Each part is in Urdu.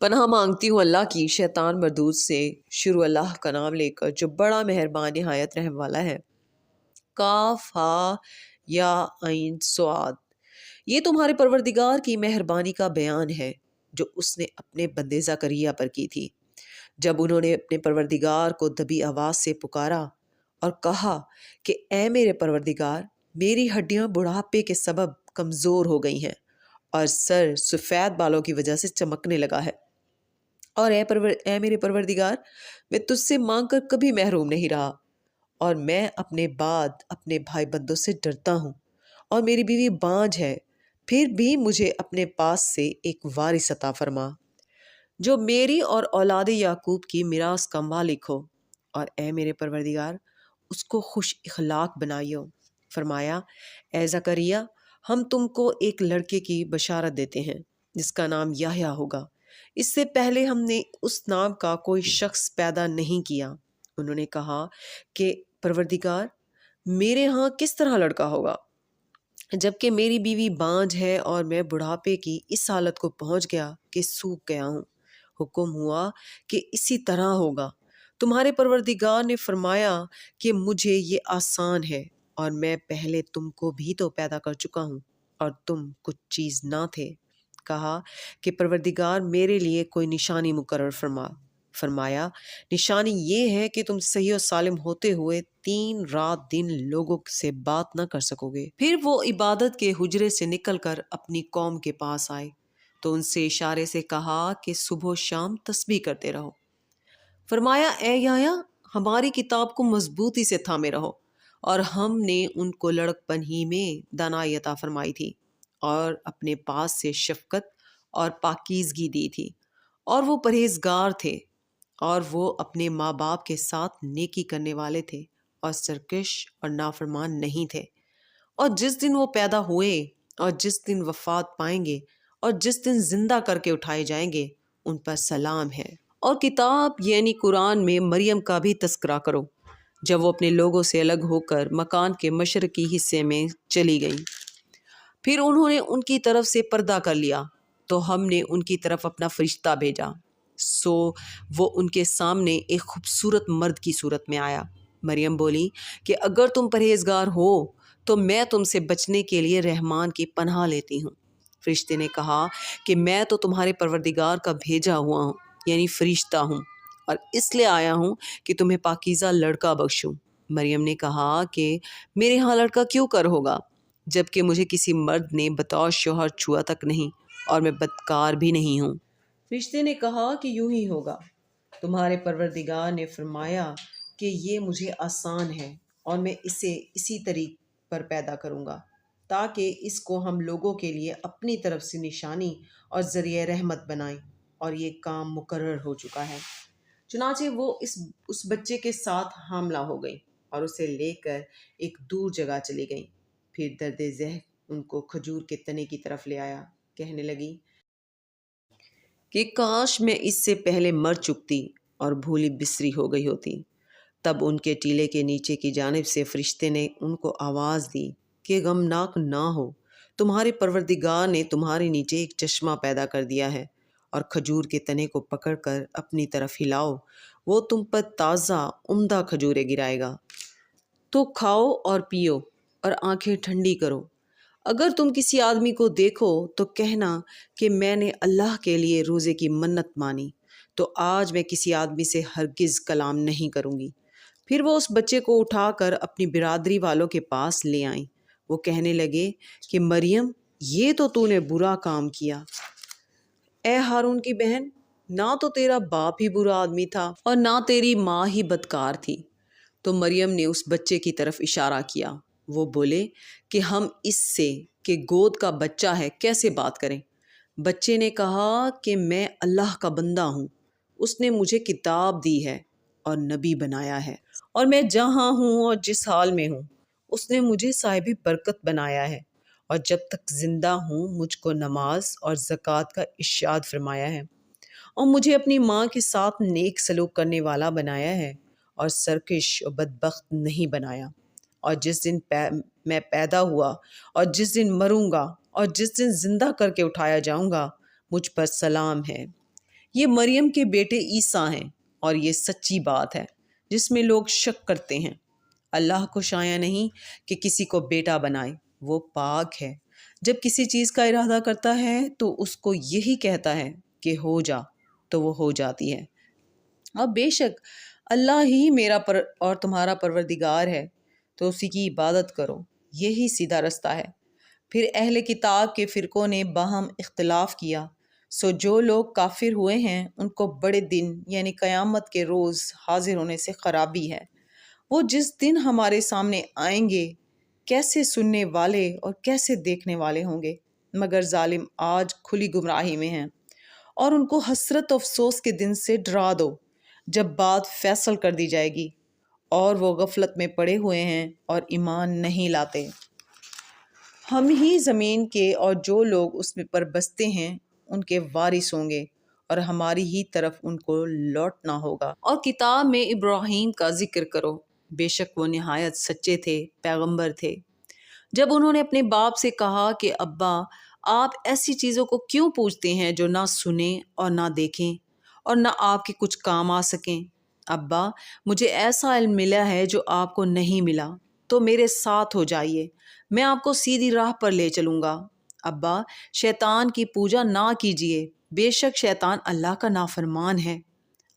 پناہ مانگتی ہوں اللہ کی شیطان مردود سے۔ شروع اللہ کا نام لے کر جو بڑا مہربان نہایت رحم والا ہے۔ کاف ہا یا عین صاد۔ یہ تمہارے پروردگار کی مہربانی کا بیان ہے جو اس نے اپنے بندے زکریا پر کی تھی، جب انہوں نے اپنے پروردگار کو دبی آواز سے پکارا اور کہا کہ اے میرے پروردگار، میری ہڈیاں بڑھاپے کے سبب کمزور ہو گئی ہیں اور سر سفید بالوں کی وجہ سے چمکنے لگا ہے، اور اے میرے پروردگار، میں تجھ سے مانگ کر کبھی محروم نہیں رہا، اور میں اپنے بعد اپنے بھائی بندوں سے ڈرتا ہوں، اور میری بیوی بانجھ ہے، پھر بھی مجھے اپنے پاس سے ایک وارث عطا فرما جو میری اور اولاد یعقوب کی میراث کا مالک ہو، اور اے میرے پروردگار، اس کو خوش اخلاق بنائیو۔ فرمایا، اے زکریا، ہم تم کو ایک لڑکے کی بشارت دیتے ہیں جس کا نام یحییٰ ہوگا۔ اس سے پہلے ہم نے اس نام کا کوئی شخص پیدا نہیں کیا۔ انہوں نے کہا کہ پروردگار، میرے ہاں کس طرح لڑکا ہوگا جبکہ میری بیوی بانجھ ہے اور میں بڑھاپے کی اس حالت کو پہنچ گیا کہ سوکھ گیا ہوں۔ حکم ہوا کہ اسی طرح ہوگا۔ تمہارے پروردگار نے فرمایا کہ مجھے یہ آسان ہے، اور میں پہلے تم کو بھی تو پیدا کر چکا ہوں اور تم کچھ چیز نہ تھے۔ کہا کہ پروردگار، میرے لیے کوئی نشانی مقرر فرما۔ فرمایا، نشانی یہ ہے کہ تم صحیح و سالم ہوتے ہوئے 3 رات دن لوگوں سے بات نہ کر سکو گے۔ پھر وہ عبادت کے حجرے سے نکل کر اپنی قوم کے پاس آئے تو ان سے اشارے سے کہا کہ صبح و شام تسبیح کرتے رہو۔ فرمایا، اے یحییٰ، ہماری کتاب کو مضبوطی سے تھامے رہو، اور ہم نے ان کو لڑکپن ہی میں دانائی عطا فرمائی تھی اور اپنے پاس سے شفقت اور پاکیزگی دی تھی، اور وہ پرہیزگار تھے، اور وہ اپنے ماں باپ کے ساتھ نیکی کرنے والے تھے اور سرکش اور نافرمان نہیں تھے۔ اور جس دن وہ پیدا ہوئے اور جس دن وفات پائیں گے اور جس دن زندہ کر کے اٹھائے جائیں گے، ان پر سلام ہے۔ اور کتاب یعنی قرآن میں مریم کا بھی تذکرہ کرو، جب وہ اپنے لوگوں سے الگ ہو کر مکان کے مشرقی حصے میں چلی گئیں۔ پھر انہوں نے ان کی طرف سے پردہ کر لیا تو ہم نے ان کی طرف اپنا فرشتہ بھیجا، سو وہ ان کے سامنے ایک خوبصورت مرد کی صورت میں آیا۔ مریم بولی کہ اگر تم پرہیزگار ہو تو میں تم سے بچنے کے لیے رحمان کی پناہ لیتی ہوں۔ فرشتے نے کہا کہ میں تو تمہارے پروردگار کا بھیجا ہوا ہوں، یعنی فرشتہ ہوں، اور اس لیے آیا ہوں کہ تمہیں پاکیزہ لڑکا بخشوں۔ مریم نے کہا کہ میرے ہاں لڑکا کیوں کر ہوگا، جبکہ مجھے کسی مرد نے بطور شوہر چھوا تک نہیں، اور میں بدکار بھی نہیں ہوں۔ فرشتے نے کہا کہ یوں ہی ہوگا۔ تمہارے پروردگار نے فرمایا کہ یہ مجھے آسان ہے، اور میں اسے اسی طریق پر پیدا کروں گا تاکہ اس کو ہم لوگوں کے لیے اپنی طرف سے نشانی اور ذریعہ رحمت بنائیں، اور یہ کام مقرر ہو چکا ہے۔ چنانچہ وہ اس بچے کے ساتھ حاملہ ہو گئی اور اسے لے کر ایک دور جگہ چلی گئی۔ پھر درد ذہن ان کو کھجور کے تنے کی طرف لے آیا، کہنے لگی کہ کاش میں اس سے پہلے مر چکتی اور بھولی بسری ہو گئی ہوتی۔ تب ان کے ٹیلے کے نیچے کی جانب سے فرشتے نے ان کو آواز دی کہ غمناک نہ ہو، تمہارے پروردگار نے تمہارے نیچے ایک چشمہ پیدا کر دیا ہے، اور کھجور کے تنے کو پکڑ کر اپنی طرف ہلاؤ، وہ تم پر تازہ عمدہ کھجوریں گرائے گا، تو کھاؤ اور پیو اور آنکھیں ٹھنڈی کرو۔ اگر تم کسی آدمی کو دیکھو تو کہنا کہ میں نے اللہ کے لیے روزے کی منت مانی، تو آج میں کسی آدمی سے ہرگز کلام نہیں کروں گی۔ پھر وہ اس بچے کو اٹھا کر اپنی برادری والوں کے پاس لے آئیں۔ وہ کہنے لگے کہ مریم، یہ تو نے برا کام کیا۔ اے ہارون کی بہن، نہ تو تیرا باپ ہی برا آدمی تھا اور نہ تیری ماں ہی بدکار تھی۔ تو مریم نے اس بچے کی طرف اشارہ کیا۔ وہ بولے کہ ہم اس سے کہ گود کا بچہ ہے کیسے بات کریں؟ بچے نے کہا کہ میں اللہ کا بندہ ہوں، اس نے مجھے کتاب دی ہے اور نبی بنایا ہے، اور میں جہاں ہوں اور جس حال میں ہوں اس نے مجھے صاحب برکت بنایا ہے، اور جب تک زندہ ہوں مجھ کو نماز اور زکوٰۃ کا ارشاد فرمایا ہے، اور مجھے اپنی ماں کے ساتھ نیک سلوک کرنے والا بنایا ہے، اور سرکش اور بدبخت نہیں بنایا۔ اور جس دن میں پیدا ہوا اور جس دن مروں گا اور جس دن زندہ کر کے اٹھایا جاؤں گا، مجھ پر سلام ہے۔ یہ مریم کے بیٹے عیسیٰ ہیں اور یہ سچی بات ہے جس میں لوگ شک کرتے ہیں۔ اللہ کو شایع نہیں کہ کسی کو بیٹا بنائے، وہ پاک ہے۔ جب کسی چیز کا ارادہ کرتا ہے تو اس کو یہی کہتا ہے کہ ہو جا، تو وہ ہو جاتی ہے۔ اور بے شک اللہ ہی میرا اور تمہارا پروردگار ہے، تو اسی کی عبادت کرو، یہی سیدھا رستہ ہے۔ پھر اہل کتاب کے فرقوں نے باہم اختلاف کیا، سو جو لوگ کافر ہوئے ہیں ان کو بڑے دن یعنی قیامت کے روز حاضر ہونے سے خرابی ہے۔ وہ جس دن ہمارے سامنے آئیں گے کیسے سننے والے اور کیسے دیکھنے والے ہوں گے، مگر ظالم آج کھلی گمراہی میں ہیں۔ اور ان کو حسرت و افسوس کے دن سے ڈرا دو جب بات فیصل کر دی جائے گی، اور وہ غفلت میں پڑے ہوئے ہیں اور ایمان نہیں لاتے۔ ہم ہی زمین کے اور جو لوگ اس میں پر بستے ہیں ان کے وارث ہوں گے، اور ہماری ہی طرف ان کو لوٹنا ہوگا۔ اور کتاب میں ابراہیم کا ذکر کرو، بے شک وہ نہایت سچے تھے، پیغمبر تھے۔ جب انہوں نے اپنے باپ سے کہا کہ ابا، آپ ایسی چیزوں کو کیوں پوچھتے ہیں جو نہ سنیں اور نہ دیکھیں اور نہ آپ کے کچھ کام آ سکیں؟ ابا، مجھے ایسا علم ملا ہے جو آپ کو نہیں ملا، تو میرے ساتھ ہو جائیے، میں آپ کو سیدھی راہ پر لے چلوں گا۔ ابا، شیطان کی پوجا نہ کیجیے، بے شک شیطان اللہ کا نافرمان ہے۔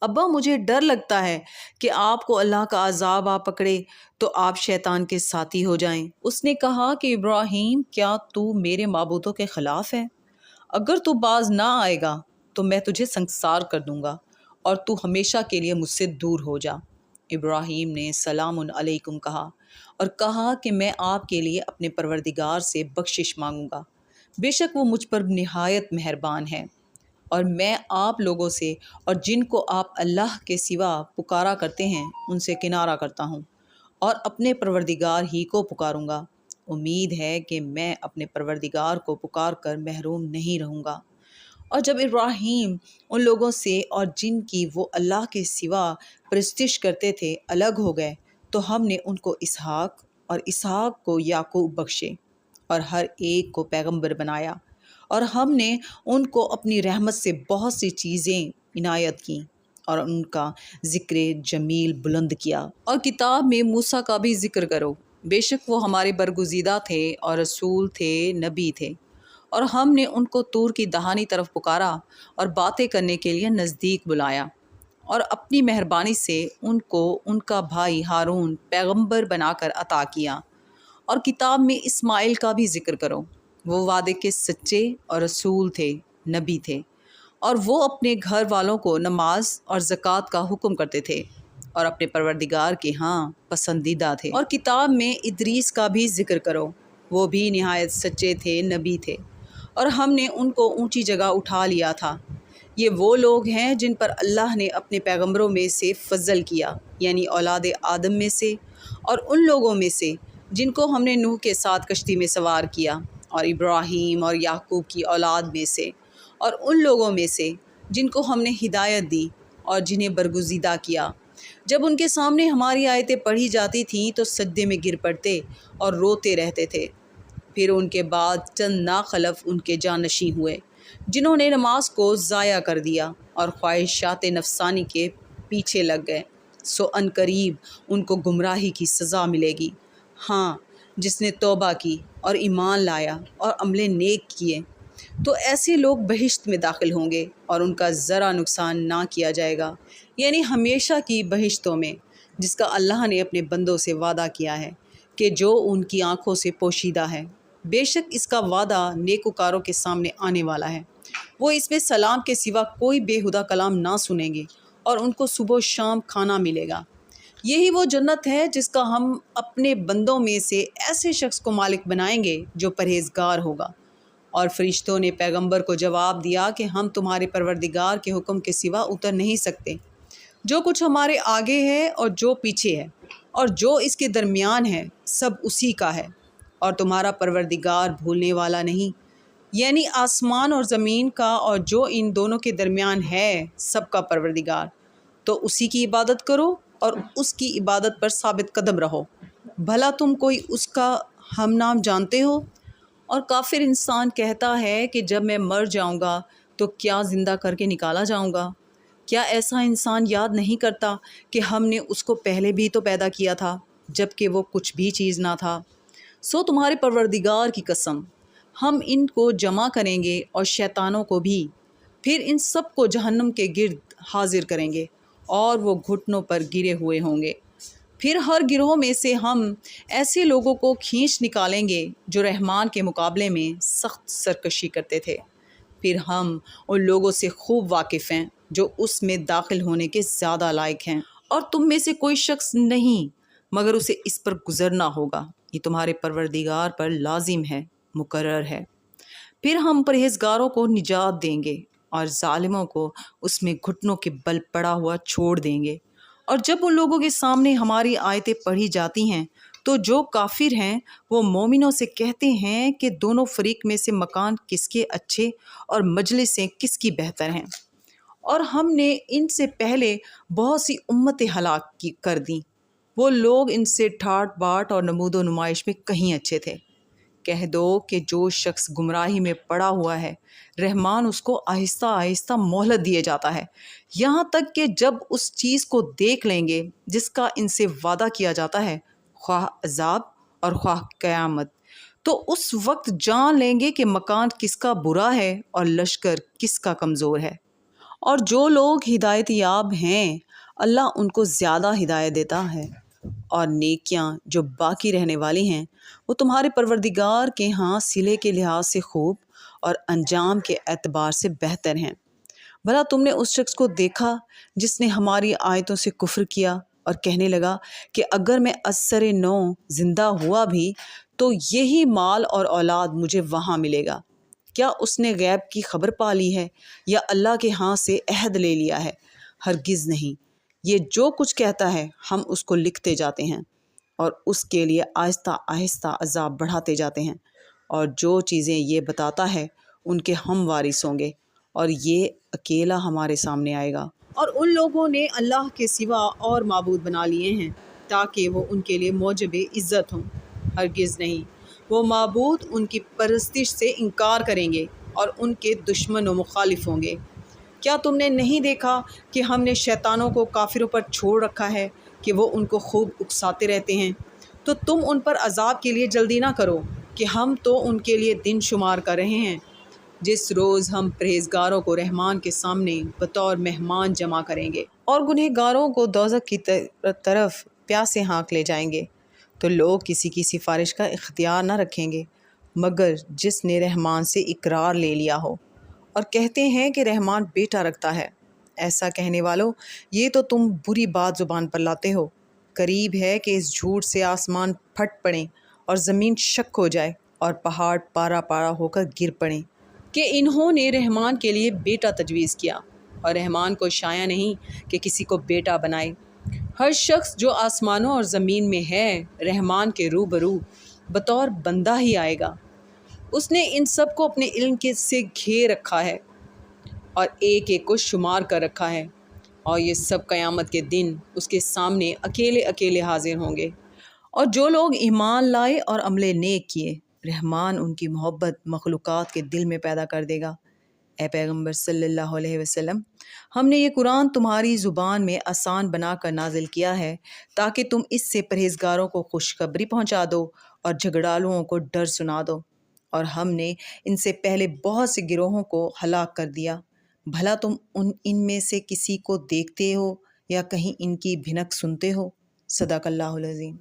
ابا، مجھے ڈر لگتا ہے کہ آپ کو اللہ کا عذاب آ پکڑے تو آپ شیطان کے ساتھی ہو جائیں۔ اس نے کہا کہ ابراہیم، کیا تو میرے معبودوں کے خلاف ہے؟ اگر تو باز نہ آئے گا تو میں تجھے سنگسار کر دوں گا اور تو ہمیشہ کے لیے مجھ سے دور ہو جا۔ ابراہیم نے سلام علیکم کہا اور کہا کہ میں آپ کے لیے اپنے پروردگار سے بخشش مانگوں گا، بے شک وہ مجھ پر نہایت مہربان ہے، اور میں آپ لوگوں سے اور جن کو آپ اللہ کے سوا پکارا کرتے ہیں ان سے کنارہ کرتا ہوں، اور اپنے پروردگار ہی کو پکاروں گا۔ امید ہے کہ میں اپنے پروردگار کو پکار کر محروم نہیں رہوں گا۔ اور جب ابراہیم ان لوگوں سے اور جن کی وہ اللہ کے سوا پرستش کرتے تھے الگ ہو گئے تو ہم نے ان کو اسحاق اور اسحاق کو یعقوب بخشے اور ہر ایک کو پیغمبر بنایا، اور ہم نے ان کو اپنی رحمت سے بہت سی چیزیں عنایت کیں اور ان کا ذکر جمیل بلند کیا۔ اور کتاب میں موسیٰ کا بھی ذکر کرو، بے شک وہ ہمارے برگزیدہ تھے اور رسول تھے، نبی تھے، اور ہم نے ان کو طور کی دہانی طرف پکارا اور باتیں کرنے کے لیے نزدیک بلایا، اور اپنی مہربانی سے ان کو ان کا بھائی ہارون پیغمبر بنا کر عطا کیا۔ اور کتاب میں اسماعیل کا بھی ذکر کرو، وہ وعدے کے سچے اور رسول تھے، نبی تھے، اور وہ اپنے گھر والوں کو نماز اور زکوٰۃ کا حکم کرتے تھے اور اپنے پروردگار کے ہاں پسندیدہ تھے۔ اور کتاب میں ادریس کا بھی ذکر کرو، وہ بھی نہایت سچے تھے، نبی تھے، اور ہم نے ان کو اونچی جگہ اٹھا لیا تھا۔ یہ وہ لوگ ہیں جن پر اللہ نے اپنے پیغمبروں میں سے فضل کیا، یعنی اولاد آدم میں سے، اور ان لوگوں میں سے جن کو ہم نے نوح کے ساتھ کشتی میں سوار کیا، اور ابراہیم اور یعقوب کی اولاد میں سے، اور ان لوگوں میں سے جن کو ہم نے ہدایت دی اور جنہیں برگزیدہ کیا۔ جب ان کے سامنے ہماری آیتیں پڑھی جاتی تھیں تو سجدے میں گر پڑتے اور روتے رہتے تھے۔ پھر ان کے بعد چند ناخلف ان کے جانشین ہوئے جنہوں نے نماز کو ضائع کر دیا اور خواہشات نفسانی کے پیچھے لگ گئے، سو ان قریب ان کو گمراہی کی سزا ملے گی۔ ہاں، جس نے توبہ کی اور ایمان لایا اور عمل نیک کیے تو ایسے لوگ بہشت میں داخل ہوں گے اور ان کا ذرا نقصان نہ کیا جائے گا، یعنی ہمیشہ کی بہشتوں میں، جس کا اللہ نے اپنے بندوں سے وعدہ کیا ہے کہ جو ان کی آنکھوں سے پوشیدہ ہے۔ بے شک اس کا وعدہ نیکوکاروں کے سامنے آنے والا ہے، وہ اس میں سلام کے سوا کوئی بےہودہ کلام نہ سنیں گے اور ان کو صبح و شام کھانا ملے گا۔ یہی وہ جنت ہے جس کا ہم اپنے بندوں میں سے ایسے شخص کو مالک بنائیں گے جو پرہیزگار ہوگا۔ اور فرشتوں نے پیغمبر کو جواب دیا کہ ہم تمہارے پروردگار کے حکم کے سوا اتر نہیں سکتے۔ جو کچھ ہمارے آگے ہے اور جو پیچھے ہے اور جو اس کے درمیان ہے سب اسی کا ہے، اور تمہارا پروردگار بھولنے والا نہیں، یعنی آسمان اور زمین کا اور جو ان دونوں کے درمیان ہے سب کا پروردگار۔ تو اسی کی عبادت کرو اور اس کی عبادت پر ثابت قدم رہو، بھلا تم کوئی اس کا ہم نام جانتے ہو؟ اور کافر انسان کہتا ہے کہ جب میں مر جاؤں گا تو کیا زندہ کر کے نکالا جاؤں گا؟ کیا ایسا انسان یاد نہیں کرتا کہ ہم نے اس کو پہلے بھی تو پیدا کیا تھا جب کہ وہ کچھ بھی چیز نہ تھا؟ سو تمہارے پروردگار کی قسم، ہم ان کو جمع کریں گے اور شیطانوں کو بھی، پھر ان سب کو جہنم کے گرد حاضر کریں گے اور وہ گھٹنوں پر گرے ہوئے ہوں گے۔ پھر ہر گروہ میں سے ہم ایسے لوگوں کو کھینچ نکالیں گے جو رحمان کے مقابلے میں سخت سرکشی کرتے تھے۔ پھر ہم ان لوگوں سے خوب واقف ہیں جو اس میں داخل ہونے کے زیادہ لائق ہیں، اور تم میں سے کوئی شخص نہیں مگر اسے اس پر گزرنا ہوگا۔ یہ تمہارے پروردگار پر لازم ہے، مقرر ہے۔ پھر ہم پرہیزگاروں کو نجات دیں گے اور ظالموں کو اس میں گھٹنوں کے بل پڑا ہوا چھوڑ دیں گے۔ اور جب ان لوگوں کے سامنے ہماری آیتیں پڑھی جاتی ہیں تو جو کافر ہیں وہ مومنوں سے کہتے ہیں کہ دونوں فریق میں سے مکان کس کے اچھے اور مجلسیں کس کی بہتر ہیں، اور ہم نے ان سے پہلے بہت سی امتیں ہلاک کر دیں، وہ لوگ ان سے ٹھاٹ باٹ اور نمود و نمائش میں کہیں اچھے تھے۔ کہہ دو کہ جو شخص گمراہی میں پڑا ہوا ہے، رحمان اس کو آہستہ آہستہ مہلت دیے جاتا ہے، یہاں تک کہ جب اس چیز کو دیکھ لیں گے جس کا ان سے وعدہ کیا جاتا ہے، خواہ عذاب اور خواہ قیامت، تو اس وقت جان لیں گے کہ مکان کس کا برا ہے اور لشکر کس کا کمزور ہے۔ اور جو لوگ ہدایت یاب ہیں اللہ ان کو زیادہ ہدایت دیتا ہے، اور نیکیاں جو باقی رہنے والی ہیں وہ تمہارے پروردگار کے ہاں صلے کے لحاظ سے خوب اور انجام کے اعتبار سے بہتر ہیں۔ بھلا تم نے اس شخص کو دیکھا جس نے ہماری آیتوں سے کفر کیا اور کہنے لگا کہ اگر میں ازسر نو زندہ ہوا بھی تو یہی مال اور اولاد مجھے وہاں ملے گا؟ کیا اس نے غیب کی خبر پا لی ہے یا اللہ کے ہاں سے عہد لے لیا ہے؟ ہرگز نہیں، یہ جو کچھ کہتا ہے ہم اس کو لکھتے جاتے ہیں اور اس کے لیے آہستہ آہستہ عذاب بڑھاتے جاتے ہیں، اور جو چیزیں یہ بتاتا ہے ان کے ہم وارث ہوں گے، اور یہ اکیلا ہمارے سامنے آئے گا۔ اور ان لوگوں نے اللہ کے سوا اور معبود بنا لیے ہیں تاکہ وہ ان کے لیے موجب عزت ہوں، ہرگز نہیں، وہ معبود ان کی پرستش سے انکار کریں گے اور ان کے دشمن و مخالف ہوں گے۔ کیا تم نے نہیں دیکھا کہ ہم نے شیطانوں کو کافروں پر چھوڑ رکھا ہے کہ وہ ان کو خوب اکساتے رہتے ہیں؟ تو تم ان پر عذاب کے لیے جلدی نہ کرو کہ ہم تو ان کے لیے دن شمار کر رہے ہیں، جس روز ہم پرہیزگاروں کو رحمان کے سامنے بطور مہمان جمع کریں گے اور گنہگاروں کو دوزخ کی طرف پیاسے ہانک لے جائیں گے، تو لوگ کسی کی سفارش کا اختیار نہ رکھیں گے مگر جس نے رحمان سے اقرار لے لیا ہو، اور کہتے ہیں کہ رحمان بیٹا رکھتا ہے۔ ایسا کہنے والوں، یہ تو تم بری بات زبان پر لاتے ہو، قریب ہے کہ اس جھوٹ سے آسمان پھٹ پڑیں اور زمین شک ہو جائے اور پہاڑ پارا پارا ہو کر گر پڑیں کہ انہوں نے رحمان کے لیے بیٹا تجویز کیا، اور رحمان کو شایع نہیں کہ کسی کو بیٹا بنائے۔ ہر شخص جو آسمانوں اور زمین میں ہے رحمان کے روبرو بطور بندہ ہی آئے گا۔ اس نے ان سب کو اپنے علم سے گھیر رکھا ہے اور ایک ایک کو شمار کر رکھا ہے، اور یہ سب قیامت کے دن اس کے سامنے اکیلے اکیلے حاضر ہوں گے۔ اور جو لوگ ایمان لائے اور عمل نیک کیے، رحمان ان کی محبت مخلوقات کے دل میں پیدا کر دے گا۔ اے پیغمبر صلی اللہ علیہ وسلم، ہم نے یہ قرآن تمہاری زبان میں آسان بنا کر نازل کیا ہے تاکہ تم اس سے پرہیزگاروں کو خوشخبری پہنچا دو اور جھگڑالوؤں کو ڈر سنا دو۔ اور ہم نے ان سے پہلے بہت سے گروہوں کو ہلاک کر دیا، بھلا تم ان میں سے کسی کو دیکھتے ہو یا کہیں ان کی بھنک سنتے ہو؟ صدق اللہ العظیم۔